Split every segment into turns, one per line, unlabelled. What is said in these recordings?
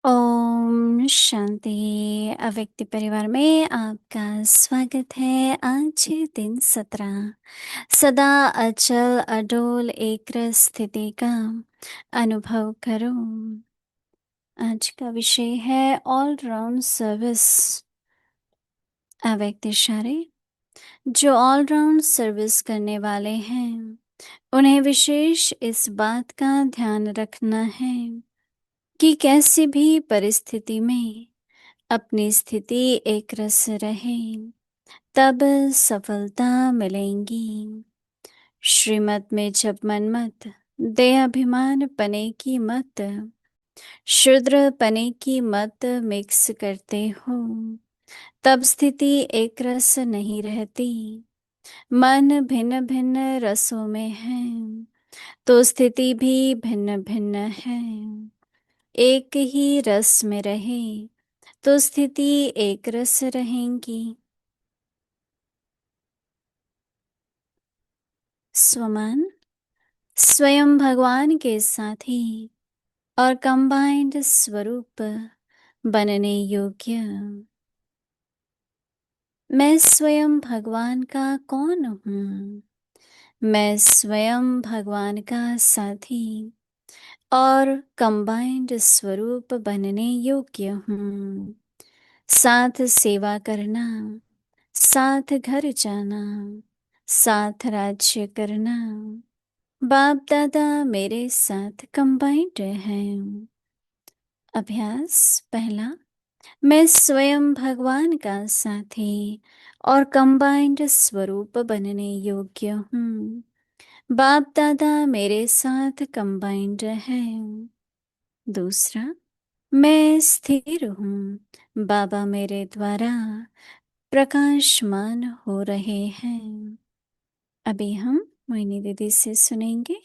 ओम शांति। अव्यक्ति परिवार में आपका स्वागत है। आज दिन 17 सदा अचल अडोल एक स्थिति का अनुभव करो। आज का विषय है ऑल राउंड सर्विस। अव्यक्त इशारे जो ऑल राउंड सर्विस करने वाले हैं उन्हें विशेष इस बात का ध्यान रखना है कि कैसी भी परिस्थिति में अपनी स्थिति एक रस रहे, तब सफलता मिलेंगी। श्रीमत में जब मनमत दे अभिमान पने की मत, शूद्र पने की मत मिक्स करते हो, तब स्थिति एक रस नहीं रहती। मन भिन्न भिन्न रसों में है तो स्थिति भी भिन्न भिन्न है। एक ही रस में रहे तो स्थिति एक रस रहेंगी। स्वमान स्वयं भगवान के साथी और कंबाइंड स्वरूप बनने योग्य। मैं स्वयं भगवान का कौन हूँ? मैं स्वयं भगवान का साथी और कंबाइंड स्वरूप बनने योग्य हूँ। साथ सेवा करना, साथ घर जाना, साथ राज्य करना। बाप दादा मेरे साथ कंबाइंड हैं। अभ्यास पहला, मैं स्वयं भगवान का साथी और कंबाइंड स्वरूप बनने योग्य हूँ। बाप दादा मेरे साथ कंबाइंड है। दूसरा, मैं स्थिर हूँ। बाबा मेरे द्वारा प्रकाशमान हो रहे हैं। अभी हम मोहिनी दीदी से सुनेंगे।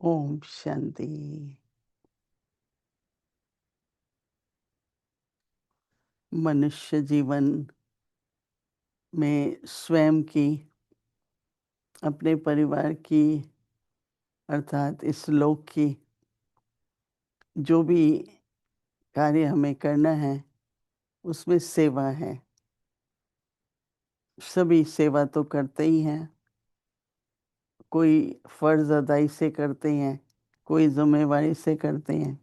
ओम शांति। मनुष्य जीवन में स्वयं की, अपने परिवार की, अर्थात इस लोक की जो भी कार्य हमें करना है उसमें सेवा है। सभी सेवा तो करते ही हैं, कोई फर्ज अदाई से करते हैं, कोई जिम्मेवारी से करते हैं,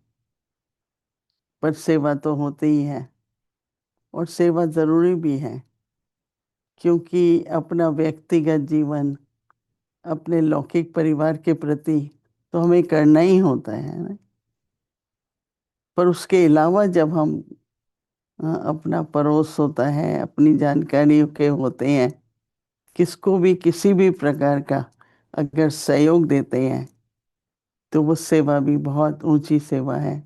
पर सेवा तो होती ही है। और सेवा ज़रूरी भी है, क्योंकि अपना व्यक्तिगत जीवन, अपने लौकिक परिवार के प्रति तो हमें करना ही होता है ना। पर उसके अलावा जब हम अपना पड़ोस होता है, अपनी जानकारी के होते हैं, किसको भी किसी भी प्रकार का अगर सहयोग देते हैं तो वो सेवा भी बहुत ऊंची सेवा है।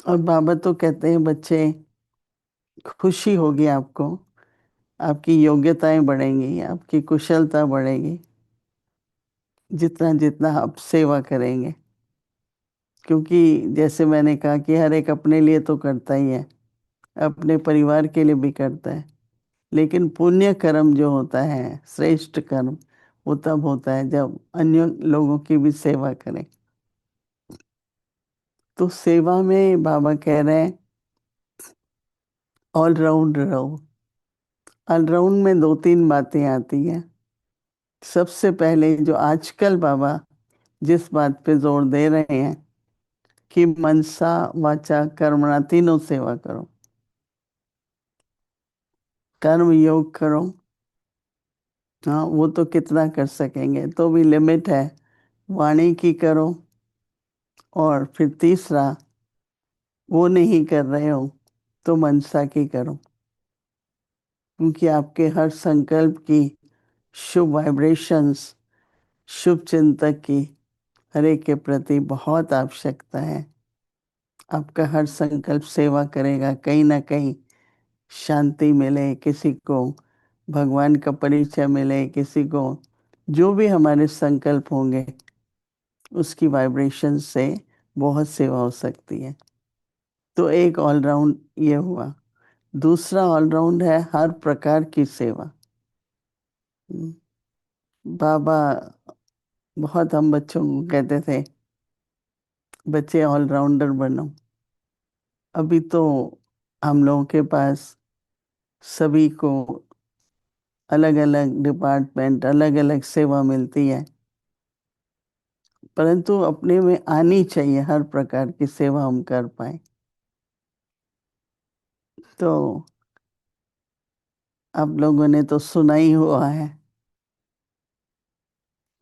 और बाबा तो कहते हैं बच्चे, खुशी होगी आपको, आपकी योग्यताएं बढ़ेंगी, आपकी कुशलता बढ़ेगी जितना जितना आप सेवा करेंगे। क्योंकि जैसे मैंने कहा कि हर एक अपने लिए तो करता ही है, अपने परिवार के लिए भी करता है, लेकिन पुण्य कर्म जो होता है, श्रेष्ठ कर्म, वो तब होता है जब अन्य लोगों की भी सेवा करें। तो सेवा में बाबा कह रहे हैं ऑलराउंड रहो। ऑलराउंड में दो तीन बातें आती हैं। सबसे पहले जो आजकल बाबा जिस बात पे जोर दे रहे हैं कि मनसा वाचा कर्मणा तीनों सेवा करो, कर्म योग करो। हाँ, वो तो कितना कर सकेंगे, तो भी लिमिट है। वाणी की करो, और फिर तीसरा, वो नहीं कर रहे हो तो मनसा की करो, क्योंकि आपके हर संकल्प की शुभ वाइब्रेशंस, शुभ चिंतक की हरे के प्रति बहुत आवश्यकता है। आपका हर संकल्प सेवा करेगा, कहीं ना कहीं शांति मिले किसी को, भगवान का परिचय मिले किसी को, जो भी हमारे संकल्प होंगे उसकी वाइब्रेशन से बहुत सेवा हो सकती है। तो एक ऑलराउंड ये हुआ। दूसरा ऑलराउंड है हर प्रकार की सेवा। हम्म, बाबा बहुत हम बच्चों को कहते थे बच्चे ऑलराउंडर बनो। अभी तो हम लोगों के पास सभी को अलग अलग डिपार्टमेंट, अलग अलग सेवा मिलती है, परंतु अपने में आनी चाहिए हर प्रकार की सेवा हम कर पाए। तो आप लोगों ने तो सुना ही हुआ है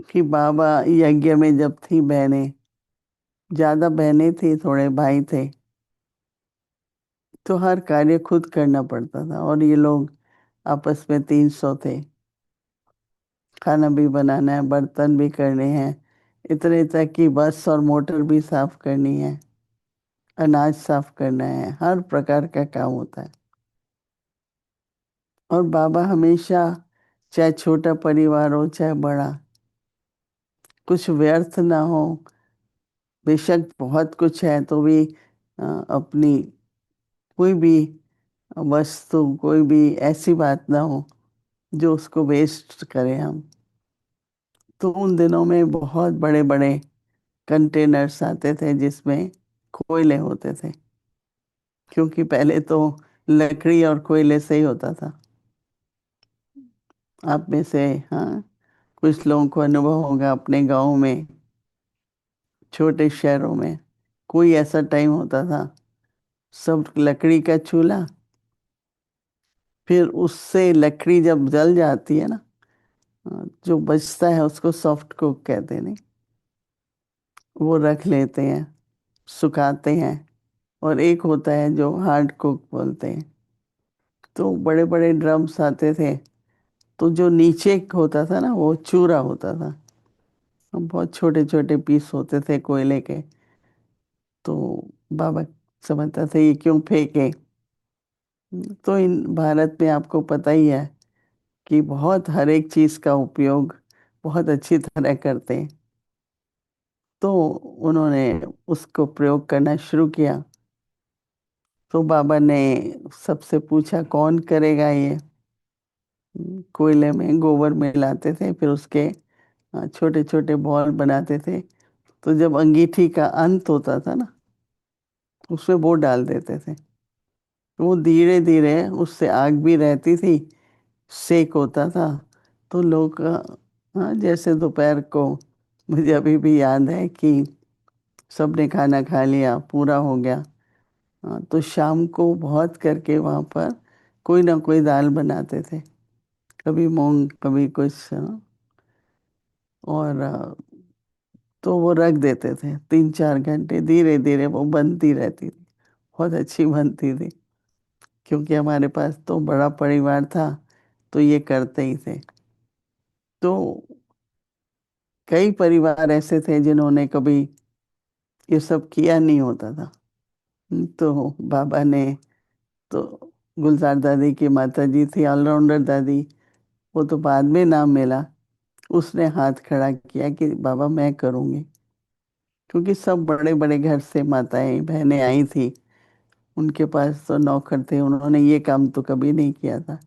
कि बाबा यज्ञ में जब थी बहनें, ज्यादा बहनें थी, थोड़े भाई थे, तो हर कार्य खुद करना पड़ता था। और ये लोग आपस में 300 थे, खाना भी बनाना है, बर्तन भी करने हैं, इतने तक कि बस और मोटर भी साफ करनी है, अनाज साफ करना है, हर प्रकार का काम होता है। और बाबा हमेशा, चाहे छोटा परिवार हो चाहे बड़ा, कुछ व्यर्थ ना हो। बेशक बहुत कुछ है तो भी अपनी कोई भी वस्तु, कोई भी ऐसी बात ना हो जो उसको वेस्ट करें हम। तो उन दिनों में बहुत बड़े बड़े कंटेनर्स आते थे जिसमें कोयले होते थे, क्योंकि पहले तो लकड़ी और कोयले से ही होता था। आप में से हाँ कुछ लोगों को अनुभव होगा अपने गांव में, छोटे शहरों में कोई ऐसा टाइम होता था, सब लकड़ी का चूल्हा, फिर उससे लकड़ी जब जल जाती है ना, जो बचता है उसको सॉफ्ट कुक कहते हैं, नहीं, वो रख लेते हैं, सुखाते हैं। और एक होता है जो हार्ड कुक बोलते हैं। तो बड़े बड़े ड्रम्स आते थे, तो जो नीचे होता था ना वो चूरा होता था, बहुत छोटे छोटे पीस होते थे कोयले के। तो बाबा समझता था ये क्यों फेंके। तो इन भारत में आपको पता ही है कि बहुत हर एक चीज का उपयोग बहुत अच्छी तरह करते हैं। तो उन्होंने उसको प्रयोग करना शुरू किया। तो बाबा ने सबसे पूछा कौन करेगा ये। कोयले में गोबर मिलाते थे, फिर उसके छोटे छोटे बॉल बनाते थे। तो जब अंगीठी का अंत होता था ना, उसमें वो डाल देते थे। वो धीरे धीरे उससे आग भी रहती थी, सेक होता था। तो लोग हाँ, जैसे दोपहर को, मुझे अभी भी याद है कि सबने खाना खा लिया, पूरा हो गया, हाँ, तो शाम को बहुत करके वहाँ पर कोई ना कोई दाल बनाते थे, कभी मूंग कभी कुछ, हाँ। और तो वो रख देते थे 3-4 घंटे, धीरे धीरे वो बनती रहती थी, बहुत अच्छी बनती थी। क्योंकि हमारे पास तो बड़ा परिवार था, तो ये करते ही थे। तो कई परिवार ऐसे थे जिन्होंने कभी ये सब किया नहीं होता था। तो बाबा ने, तो गुलजार दादी की माता जी थी ऑलराउंडर दादी, वो तो बाद में नाम मिला, उसने हाथ खड़ा किया कि बाबा मैं करूँगी। क्योंकि सब बड़े बड़े घर से माताएं बहनें आई थी, उनके पास तो नौकर थे, उन्होंने ये काम तो कभी नहीं किया था।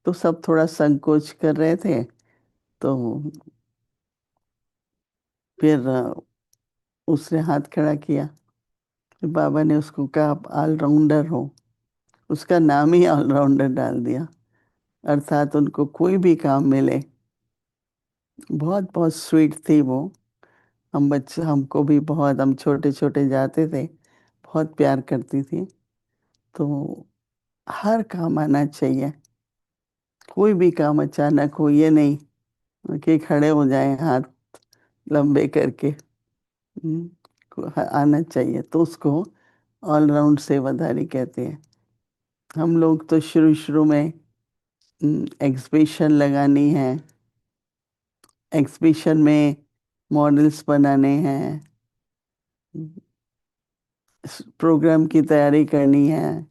तो सब थोड़ा संकोच कर रहे थे। तो फिर उसने हाथ खड़ा किया। फिर बाबा ने उसको कहा आप ऑलराउंडर हो, उसका नाम ही ऑलराउंडर डाल दिया। अर्थात उनको कोई भी काम मिले। बहुत बहुत स्वीट थी वो। हम बच्चे, हमको भी बहुत, हम छोटे छोटे जाते थे, बहुत प्यार करती थी। तो हर काम आना चाहिए, कोई भी काम अचानक हो, ये नहीं कि खड़े हो जाएं हाथ लंबे करके। आना चाहिए, तो उसको ऑलराउंड सेवाधारी कहते हैं। हम लोग तो शुरू शुरू में एग्जीबिशन लगानी है, एग्जीबिशन में मॉडल्स बनाने हैं, प्रोग्राम की तैयारी करनी है,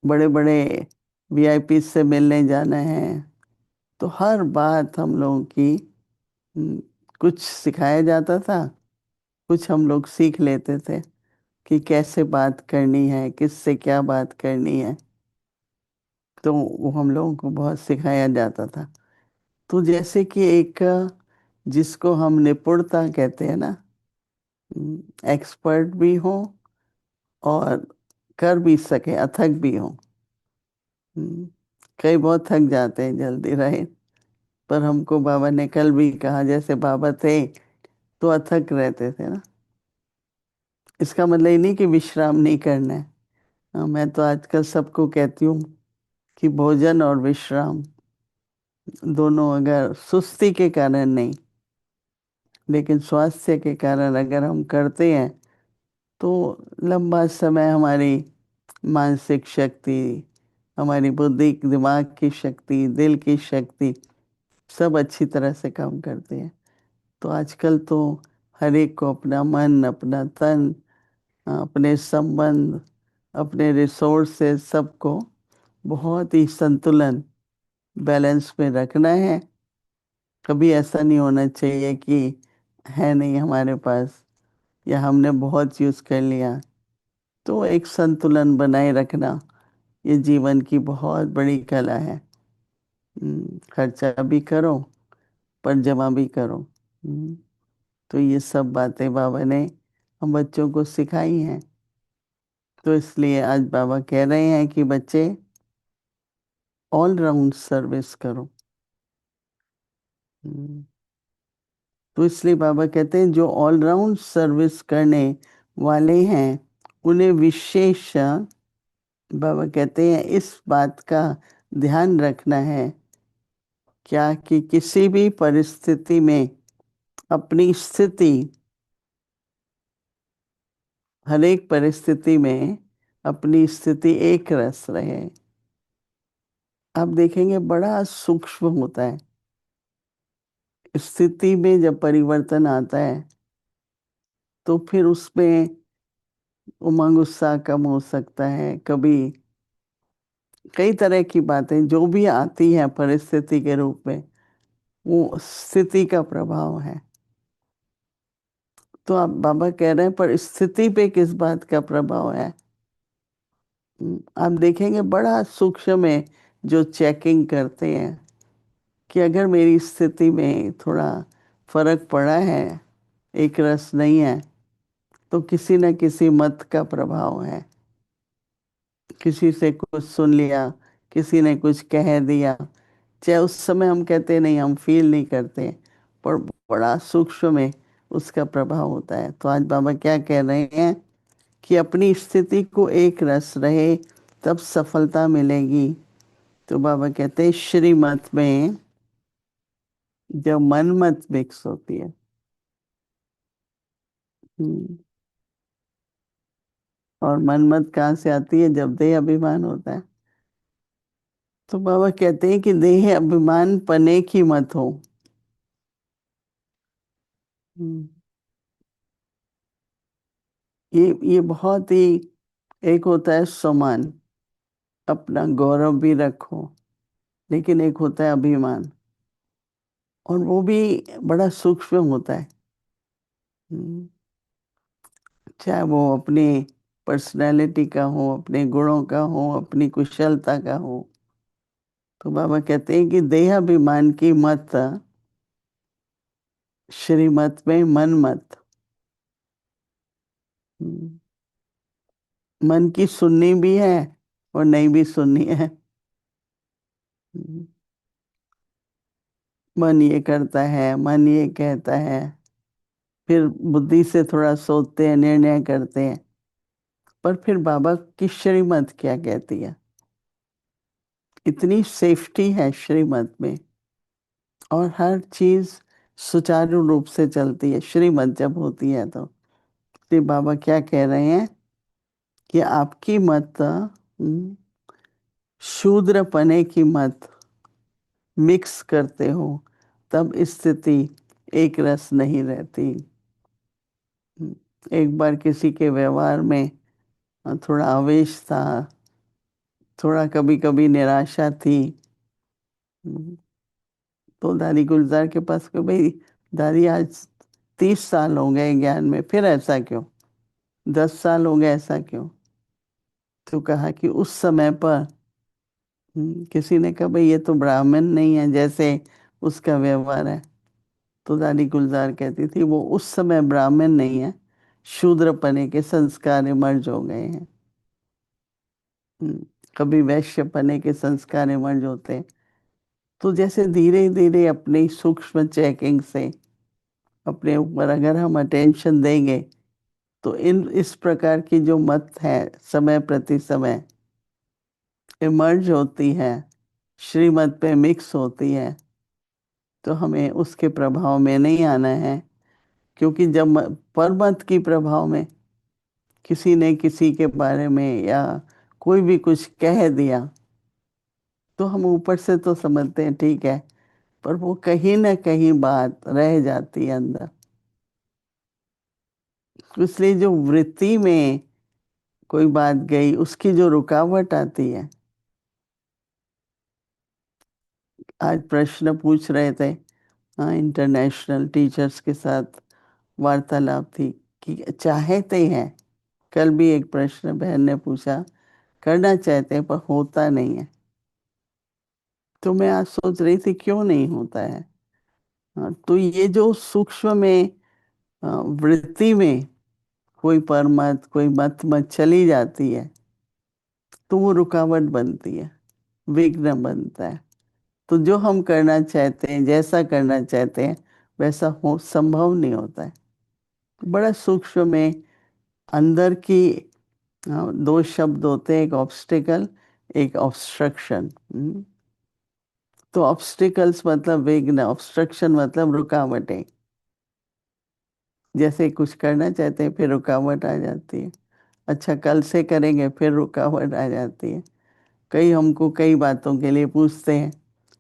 बड़े बड़े वीआईपी से मिलने जाना है। तो हर बात हम लोगों की, हम्म, कुछ सिखाया जाता था, कुछ हम लोग सीख लेते थे कि कैसे बात करनी है, किससे क्या बात करनी है। तो वो हम लोगों को बहुत सिखाया जाता था। तो जैसे कि एक, जिसको हम निपुणता कहते हैं ना, एक्सपर्ट भी हो और कर भी सके, अथक भी हो। हम्म, कई बहुत थक जाते हैं जल्दी रहे, पर हमको बाबा ने कल भी कहा, जैसे बाबा थे तो अथक रहते थे ना। इसका मतलब ये नहीं कि विश्राम नहीं करना है। मैं तो आजकल सबको कहती हूँ कि भोजन और विश्राम दोनों, अगर सुस्ती के कारण नहीं लेकिन स्वास्थ्य के कारण अगर हम करते हैं, तो लंबा समय हमारी मानसिक शक्ति, हमारी बुद्धि दिमाग की शक्ति, दिल की शक्ति, सब अच्छी तरह से काम करते हैं। तो आजकल तो हर एक को अपना मन, अपना तन, अपने संबंध, अपने रिसोर्सेस, सबको बहुत ही संतुलन, बैलेंस में रखना है। कभी ऐसा नहीं होना चाहिए कि है नहीं हमारे पास, या हमने बहुत यूज कर लिया। तो एक संतुलन बनाए रखना, ये जीवन की बहुत बड़ी कला है। खर्चा भी करो पर जमा भी करो। तो ये सब बातें बाबा ने हम बच्चों को सिखाई हैं। तो इसलिए आज बाबा कह रहे हैं कि बच्चे ऑल राउंड सर्विस करो। हम्म, तो इसलिए बाबा कहते हैं जो ऑल राउंड सर्विस करने वाले हैं उन्हें विशेष, बाबा कहते हैं इस बात का ध्यान रखना है क्या, कि किसी भी परिस्थिति में अपनी स्थिति, हर एक परिस्थिति में अपनी स्थिति एक रस रहे। आप देखेंगे बड़ा सूक्ष्म होता है। स्थिति में जब परिवर्तन आता है तो फिर उसमें उमंग उत्साह कम हो सकता है, कभी कई तरह की बातें जो भी आती हैं परिस्थिति के रूप में, वो स्थिति का प्रभाव है। तो आप बाबा कह रहे हैं पर स्थिति पे किस बात का प्रभाव है। आप देखेंगे बड़ा सूक्ष्म है, जो चेकिंग करते हैं कि अगर मेरी स्थिति में थोड़ा फर्क पड़ा है, एक रस नहीं है, तो किसी न किसी मत का प्रभाव है। किसी से कुछ सुन लिया, किसी ने कुछ कह दिया, चाहे उस समय हम कहते नहीं, हम फील नहीं करते, पर बड़ा सूक्ष्म में उसका प्रभाव होता है। तो आज बाबा क्या कह रहे हैं कि अपनी स्थिति को एक रस रहे तब सफलता मिलेगी। तो बाबा कहते हैं श्रीमत में जब मनमत मिक्स होती है, हम्म, और मनमत कहाँ से आती है? जब देह अभिमान होता है। तो बाबा कहते हैं कि देह अभिमान पने की मत हो। हम्म, ये बहुत ही, एक होता है सम्मान, अपना गौरव भी रखो, लेकिन एक होता है अभिमान, और वो भी बड़ा सूक्ष्म होता है। हम्म, चाहे वो अपनी पर्सनैलिटी का हो, अपने गुणों का हो, अपनी कुशलता का हो। तो बाबा कहते हैं कि देहाभिमान की मत, श्रीमत में मन मत। हम्म, मन की सुननी भी है और नहीं भी सुननी है। हम्म, मन ये करता है, मन ये कहता है, फिर बुद्धि से थोड़ा सोचते हैं, निर्णय करते हैं। पर फिर बाबा की श्रीमत क्या कहती है? इतनी सेफ्टी है श्रीमत में, और हर चीज सुचारू रूप से चलती है श्रीमत जब होती है। तो बाबा क्या कह रहे हैं कि आपकी मत शूद्र पने की मत मिक्स करते हो, तब स्थिति एक रस नहीं रहती। एक बार किसी के व्यवहार में थोड़ा आवेश था, थोड़ा कभी कभी निराशा थी। तो दादी गुलजार के पास कि भाई दादी आज 30 साल हो गए ज्ञान में, फिर ऐसा क्यों? 10 साल हो गए, ऐसा क्यों? तो कहा कि उस समय पर किसी ने कहा भाई ये तो ब्राह्मण नहीं है जैसे उसका व्यवहार है। तो दादी गुलजार कहती थी वो उस समय ब्राह्मण नहीं है, शूद्रपने के संस्कार इमर्ज हो गए हैं। हम्म, कभी वैश्यपने के संस्कार इमर्ज होते हैं। तो जैसे धीरे धीरे अपनी सूक्ष्म चेकिंग से अपने ऊपर अगर हम अटेंशन देंगे, तो इन इस प्रकार की जो मत है समय प्रति समय इमर्ज होती है, श्रीमत पे मिक्स होती है, तो हमें उसके प्रभाव में नहीं आना है। क्योंकि जब परमत की प्रभाव में किसी ने किसी के बारे में या कोई भी कुछ कह दिया, तो हम ऊपर से तो समझते हैं ठीक है, पर वो कहीं ना कहीं बात रह जाती है अंदर। इसलिए जो वृत्ति में कोई बात गई, उसकी जो रुकावट आती है। आज प्रश्न पूछ रहे थे, हाँ, इंटरनेशनल टीचर्स के साथ वार्तालाप थी कि चाहते हैं, कल भी एक प्रश्न बहन ने पूछा, करना चाहते हैं पर होता नहीं है। तो मैं आज सोच रही थी क्यों नहीं होता है। हाँ, तो ये जो सूक्ष्म में वृत्ति में कोई परमत कोई मत मत चली जाती है, तो वो रुकावट बनती है, विघ्न बनता है। तो जो हम करना चाहते हैं, जैसा करना चाहते हैं, वैसा हो संभव नहीं होता है। बड़ा सूक्ष्म में अंदर की दो शब्द होते हैं, एक ऑब्स्टिकल, एक ऑब्स्ट्रक्शन। तो ऑब्स्टिकल्स मतलब विघ्न, ऑब्स्ट्रक्शन मतलब रुकावटें। जैसे कुछ करना चाहते हैं फिर रुकावट आ जाती है, अच्छा कल से करेंगे फिर रुकावट आ जाती है। कई हमको कई बातों के लिए पूछते हैं,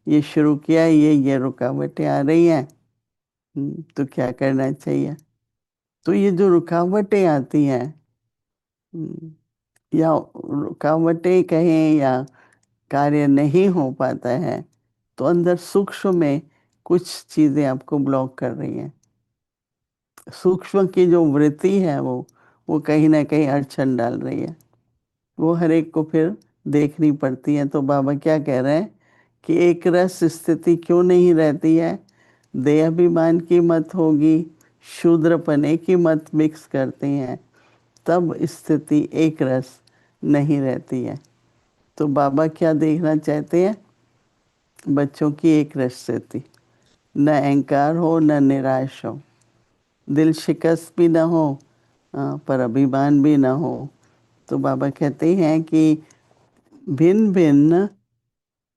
ये शुरू किया, ये रुकावटें आ रही हैं, तो क्या करना चाहिए? तो ये जो रुकावटें आती हैं, हम्म, या रुकावटें कहें या कार्य नहीं हो पाता है, तो अंदर सूक्ष्म में कुछ चीजें आपको ब्लॉक कर रही हैं। सूक्ष्म की जो वृत्ति है वो कहीं ना कहीं अड़चन डाल रही है। वो हर एक को फिर देखनी पड़ती है। तो बाबा क्या कह रहे हैं कि एक रस स्थिति क्यों नहीं रहती है? देहाभिमान की मत होगी, शूद्रपने की मत मिक्स करती हैं, तब स्थिति एक रस नहीं रहती है। तो बाबा क्या देखना चाहते हैं? बच्चों की एक रस स्थिति, न अहंकार हो न निराश हो, दिल शिकस्त भी न हो, पर अभिमान भी ना हो। तो बाबा कहते हैं कि भिन्न भिन्न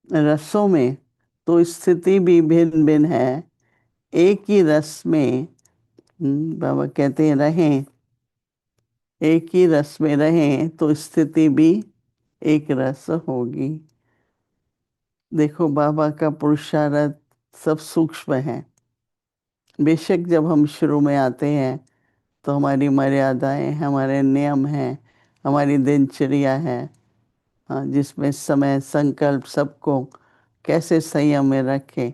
रसों में तो स्थिति भी भिन्न भिन्न है, एक ही रस में बाबा कहते हैं रहें, एक ही रस में रहें तो स्थिति भी एक रस होगी। देखो बाबा का पुरुषार्थ सब सूक्ष्म है। बेशक जब हम शुरू में आते हैं तो हमारी मर्यादाएं, हमारे नियम हैं, हमारी दिनचर्या है, हाँ, जिसमें समय संकल्प सबको कैसे संयम में रखें।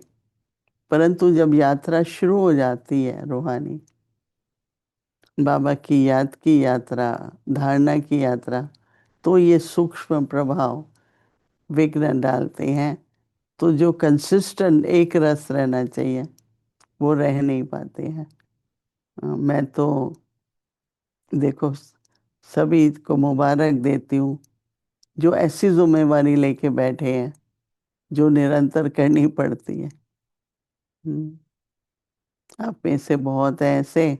परंतु जब यात्रा शुरू हो जाती है रूहानी, बाबा की याद की यात्रा, धारणा की यात्रा, तो ये सूक्ष्म प्रभाव विघ्न डालते हैं। तो जो कंसिस्टेंट एक रस रहना चाहिए वो रह नहीं पाते हैं। मैं तो देखो सभी को मुबारक देती हूँ जो ऐसी जिम्मेवारी लेके बैठे हैं जो निरंतर करनी पड़ती है। हम्म, आप में से बहुत है ऐसे,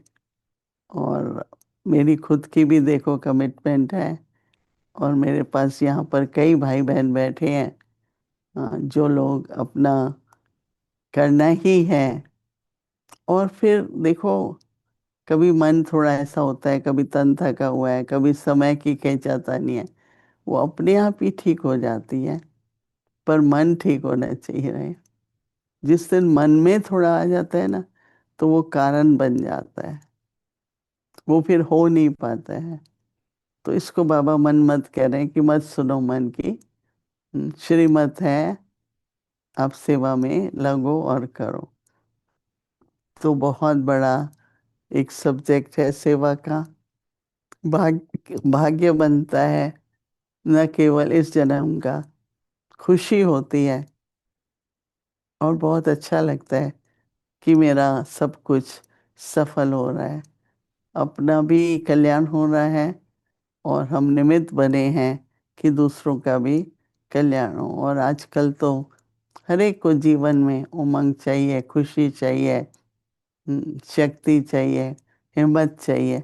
और मेरी खुद की भी देखो कमिटमेंट है। और मेरे पास यहाँ पर कई भाई बहन बैठे हैं, जो लोग अपना करना ही है। और फिर देखो कभी मन थोड़ा ऐसा होता है, कभी तन थका हुआ है, कभी समय की खींचातानी है, वो अपने आप ही ठीक हो जाती है। पर मन ठीक होना चाहिए रहे। जिस दिन मन में थोड़ा आ जाता है ना, तो वो कारण बन जाता है, वो फिर हो नहीं पाता है। तो इसको बाबा मन मत कह रहे हैं कि मत सुनो मन की। श्रीमत है, आप सेवा में लगो और करो। तो बहुत बड़ा एक सब्जेक्ट है सेवा का। भाग्य बनता है न केवल इस जन्म का, खुशी होती है और बहुत अच्छा लगता है कि मेरा सब कुछ सफल हो रहा है, अपना भी कल्याण हो रहा है, और हम निमित्त बने हैं कि दूसरों का भी कल्याण हो। और आजकल तो हर एक को जीवन में उमंग चाहिए, खुशी चाहिए, शक्ति चाहिए, हिम्मत चाहिए।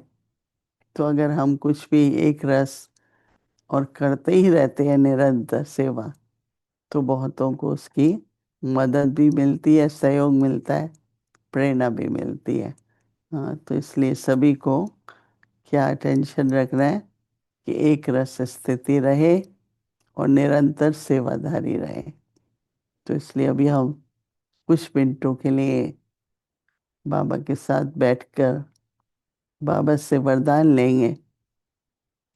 तो अगर हम कुछ भी एक रस और करते ही रहते हैं निरंतर सेवा, तो बहुतों को उसकी मदद भी मिलती है, सहयोग मिलता है, प्रेरणा भी मिलती है। हाँ, तो इसलिए सभी को क्या अटेंशन रखना है कि एक रस स्थिति रहे और निरंतर सेवाधारी रहे। तो इसलिए अभी हम कुछ मिनटों के लिए बाबा के साथ बैठकर बाबा से वरदान लेंगे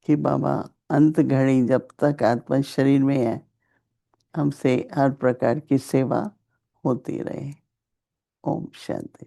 कि बाबा अंत घड़ी जब तक आत्मा शरीर में है, हमसे हर प्रकार की सेवा होती रहे। ओम शांति।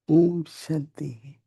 ओम शांति।